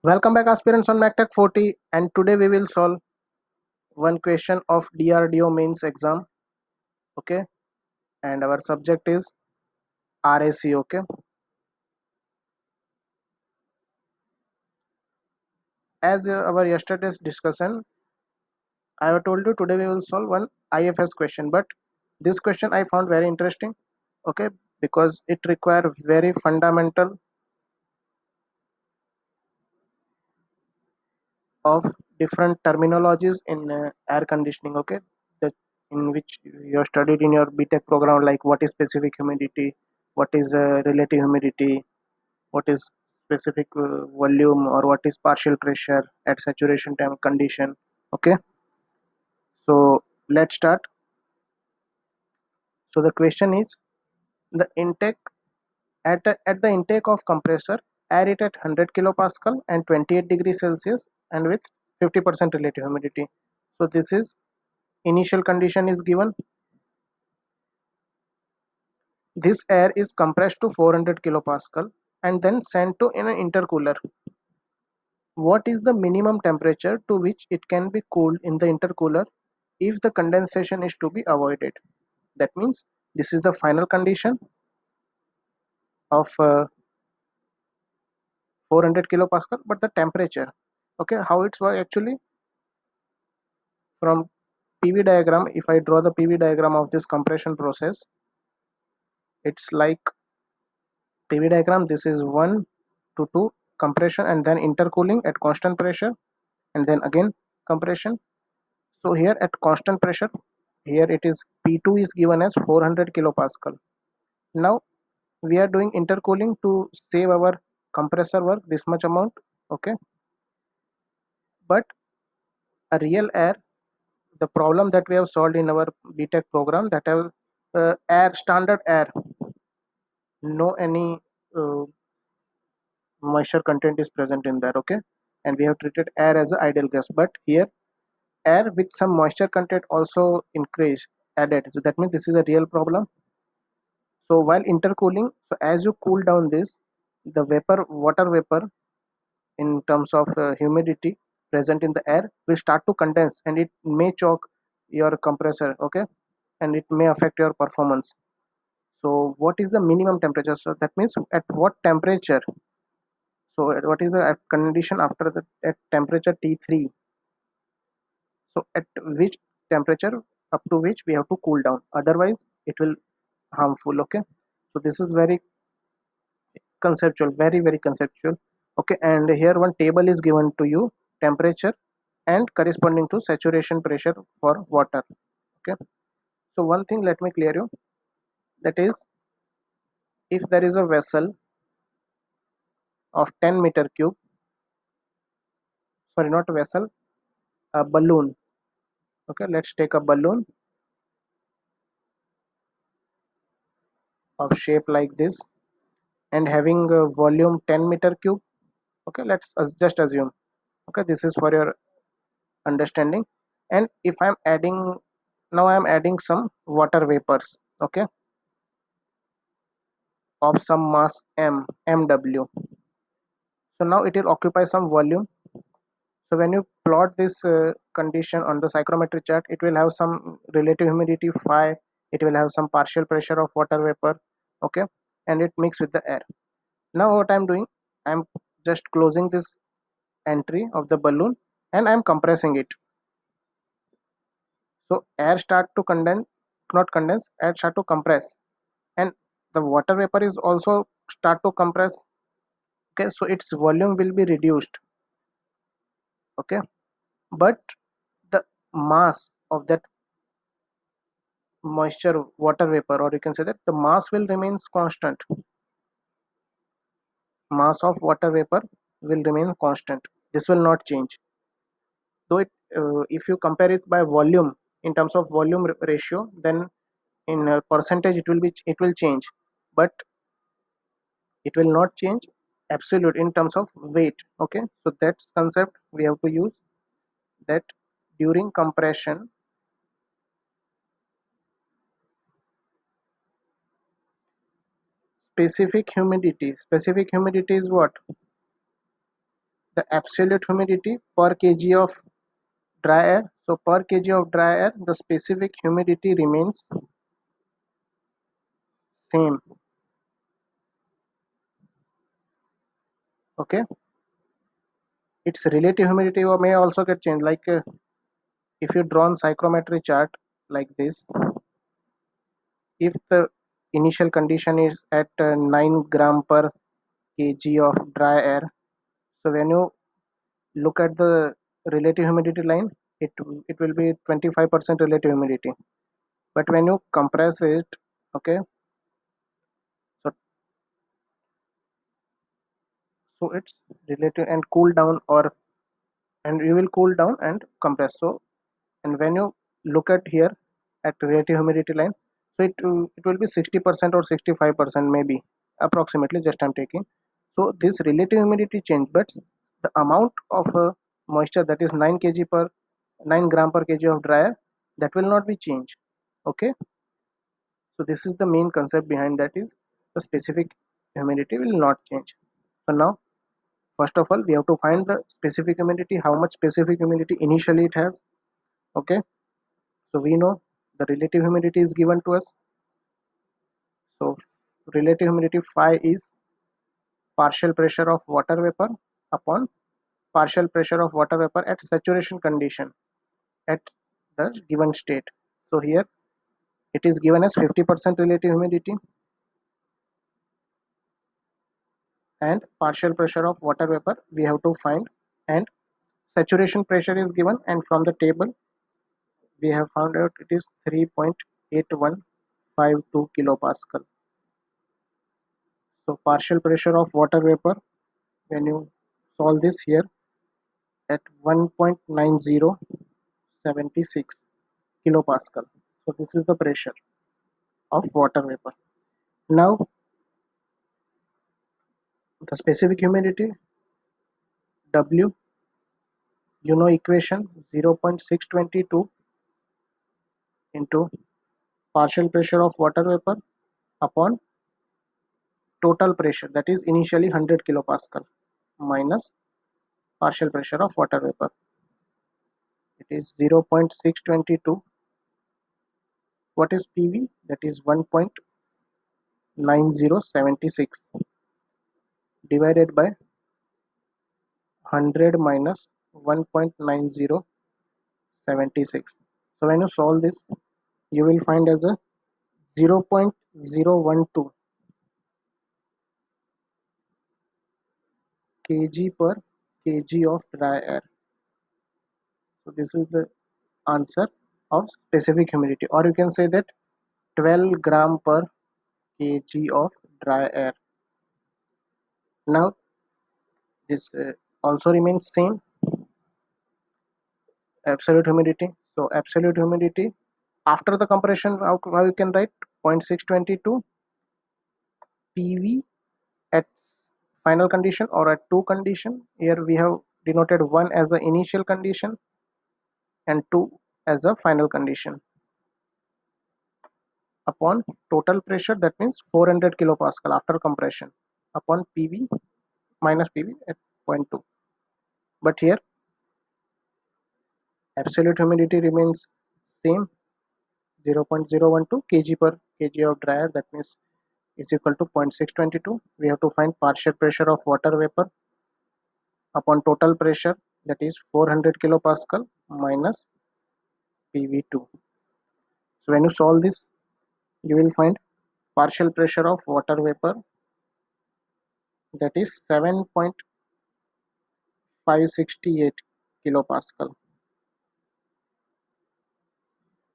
Welcome back aspirants on MacTech 40, and today we will solve one question of DRDO mains exam. Okay, and our subject is RAC. Okay, as our yesterday's discussion, I have told you today we will solve one IFS question, but this question I found very interesting. Okay, because it require very fundamental of different terminologies in air conditioning. Okay, that in which you have studied in your BTech program, like what is specific humidity, what is relative humidity, what is specific volume, or what is partial pressure at saturation time condition. Okay, so let's start. So the question is the intake at the intake of compressor, air it at 100 kilopascal and 28 degrees Celsius and with 50% relative humidity. So this is initial condition is given. This air is compressed to 400 kilopascal and then sent to an intercooler. What is the minimum temperature to which it can be cooled in the intercooler if the condensation is to be avoided? That means this is the final condition of 400 kilopascal, but the temperature. Okay, how it's work actually from PV diagram. If I draw the PV diagram of this compression process, it's like PV diagram. This is 1 to 2 compression and then intercooling at constant pressure and then again compression. So here at constant pressure, here it is P2 is given as 400 kilopascal. Now we are doing intercooling to save our compressor work this much amount. Okay, but a real air, the problem that we have solved in our BTech program, that have air, standard air, no any uh, moisture content is present in there. Okay, and we have treated air as an ideal gas, but here air with some moisture content also increased added, so that means this is a real problem. So while intercooling, so as you cool down this, the vapor, water vapor, in terms of humidity present in the air will start to condense and it may choke your compressor. Okay, and it may affect your performance. So what is the minimum temperature? So that means at what temperature, so what is the condition after the at temperature T3, so at which temperature up to which we have to cool down, otherwise it will harmful. Okay, so this is very conceptual, very conceptual. Okay, and here one table is given to you, temperature and corresponding to saturation pressure for water. Okay, so one thing let me clear you, that is if there is a vessel of 10 meter cube, sorry, not a vessel, a balloon. Okay, let's take a balloon of shape like this and having a volume 10 meter cube. Okay, let's just assume. Okay, this is for your understanding. And if I'm adding, now I'm adding some water vapors. Okay, of some mass mw, so now it will occupy some volume. So when you plot this condition on the psychrometry chart, it will have some relative humidity phi, it will have some partial pressure of water vapor. Okay, and it mix with the air. Now what I'm doing, I'm just closing this entry of the balloon and I'm compressing it. So air start to condense, not condense, air start to compress, and the water vapor is also start to compress. Okay, so its volume will be reduced. Okay, but the mass of that moisture water vapor, or you can say that the mass will remains constant. Mass of water vapor will remain constant, this will not change. Though it, if you compare it by volume, in terms of volume ratio, then in percentage it will change, but it will not change absolute in terms of weight. Okay, so that's concept we have to use, that during compression, specific humidity is what? the absolute humidity per kg of dry air. So per kg of dry air, the specific humidity remains same. Okay, its relative humidity may also get changed. Like if you draw on psychrometry chart like this, if the initial condition is at 9 gram per kg of dry air, so when you look at the relative humidity line, it will be 25% relative humidity. But when you compress it, okay, so it's relative and cool down, or and you will cool down and compress. So and when you look at here at relative humidity line, so it will be 60% or 65% maybe, approximately, just I'm taking. So this relative humidity change, but the amount of moisture, that is 9 gram per kg of dry air, that will not be changed. Okay, so this is the main concept behind that, is the specific humidity will not change. So now, first of all, we have to find the specific humidity, how much specific humidity initially it has. Okay, so we know the relative humidity is given to us. So relative humidity phi is partial pressure of water vapor upon partial pressure of water vapor at saturation condition at the given state. So here it is given as 50% relative humidity and partial pressure of water vapor we have to find, and saturation pressure is given, and from the table we have found out it is 3.8152 kilopascal. So partial pressure of water vapor, when you solve this here, at 1.9076 kilopascal. So this is the pressure of water vapor. Now the specific humidity W, you know equation, 0.622 into partial pressure of water vapor upon total pressure, that is initially 100 kilopascal, minus partial pressure of water vapor. It is 0.622. What is PV? That is 1.9076 divided by 100 minus 1.9076. So when you solve this, you will find as a 0.012 kg per kg of dry air. So this is the answer of specific humidity, or you can say that 12 gram per kg of dry air. Now this also remains same, absolute humidity. So absolute humidity after the compression, how you can write 0.622 PV at final condition or at two condition. Here we have denoted one as the initial condition and two as a final condition, upon total pressure, that means 400 kilopascal after compression, upon PV minus PV at 0.2. But here absolute humidity remains same, 0.012 kg per kg of dry air, that means is equal to 0.622. We have to find partial pressure of water vapor upon total pressure, that is 400 kilopascal minus PV2. So when you solve this, you will find partial pressure of water vapor, that is 7.568 kilopascal.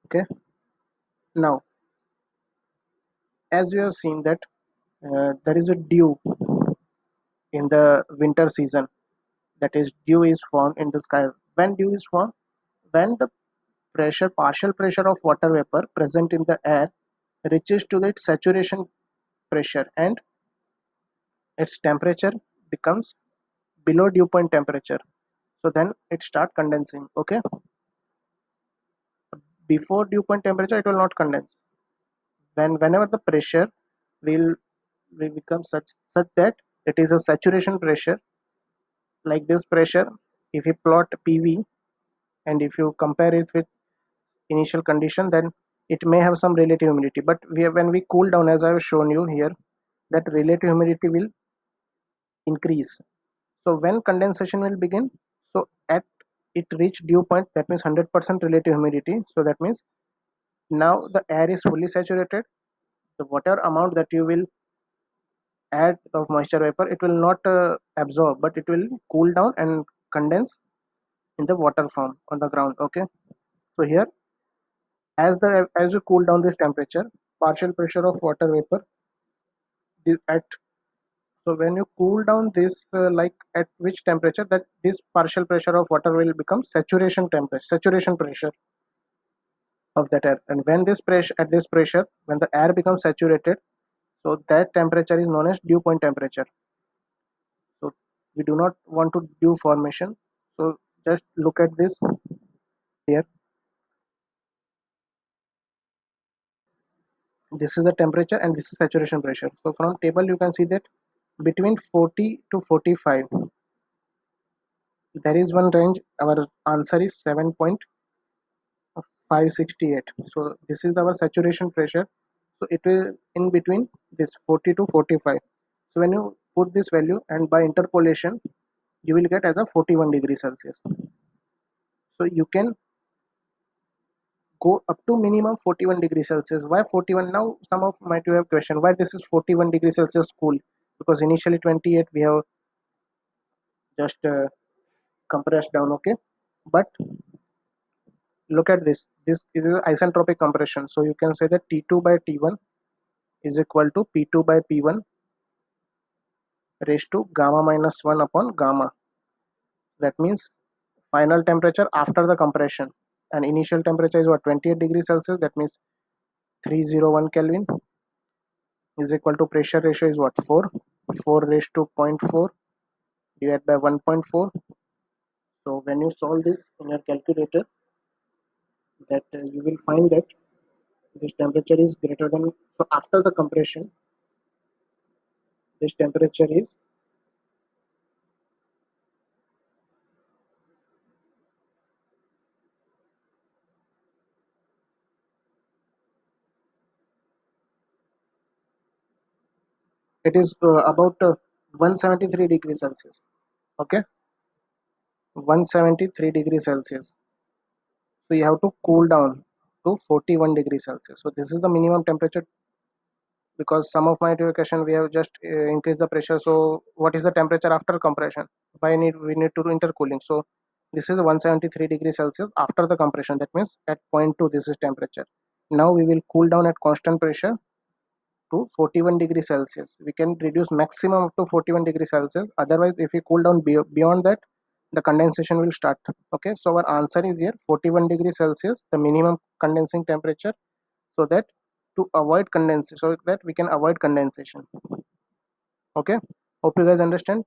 Okay, now as you have seen that there is a dew in the winter season, that is dew is formed in the sky. When dew is formed, when the partial pressure of water vapor present in the air reaches to its saturation pressure, and its temperature becomes below dew point temperature, so then it start condensing. Okay, before dew point temperature it will not condense. Whenever the pressure will become such that it is a saturation pressure, like this pressure, if you plot PV and if you compare it with initial condition, then it may have some relative humidity, but when we cool down, as I have shown you here, that relative humidity will increase. So when condensation will begin, so at it reach dew point, that means 100% relative humidity. So that means now the air is fully saturated. The water amount that you will add of moisture vapor, it will not absorb, but it will cool down and condense in the water form on the ground. Okay, so here, as you cool down this temperature, partial pressure of water vapor at, so when you cool down this, like at which temperature, that this partial pressure of water will become saturation temperature, saturation pressure of that air. And when this pressure, at this pressure, when the air becomes saturated, so that temperature is known as dew point temperature. So we do not want to dew formation. So just look at this here. This is the temperature and this is saturation pressure. So from table you can see that between 40 to 45 there is one range. Our answer is 7.568. So this is our saturation pressure. So it will in between this 40 to 45. So when you put this value and by interpolation, you will get as a 41 degrees Celsius. So you can go up to minimum 41 degrees Celsius. Why 41? Now some of might you have question why this is 41 degrees Celsius cool, because initially 28 we have just compressed down. Okay, but look at this. This is isentropic compression. So you can say that T2 by T1 is equal to P2 by P1 raised to gamma minus 1 upon gamma. That means final temperature after the compression, and initial temperature is what, 28 degrees Celsius. That means 301 Kelvin is equal to pressure ratio is what, 4 raised to 0.4 divided by 1.4. So when you solve this in your calculator, that you will find that this temperature is greater than, so after the compression this temperature is, it is about 173 degrees Celsius. Okay, 173 degrees Celsius. So you have to cool down to 41 degrees Celsius. So this is the minimum temperature, because some of my question we have just increased the pressure. So what is the temperature after compression? Why we need to do intercooling? So this is 173 degrees Celsius after the compression. That means at point 2 this is temperature. Now we will cool down at constant pressure to 41 degrees Celsius. We can reduce maximum up to 41 degrees Celsius. Otherwise, if we cool down beyond that, the condensation will start. Okay, so our answer is here 41 degrees Celsius, the minimum condensing temperature, so that to avoid condensation, so that we can avoid condensation. Okay, hope you guys understand.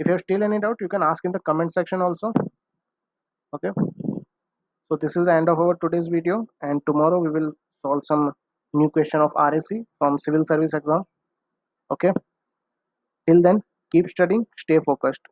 If you have still any doubt, you can ask in the comment section also. Okay, so this is the end of our today's video, and tomorrow we will solve some new question of RAC from civil service exam. Okay, till then, keep studying, stay focused.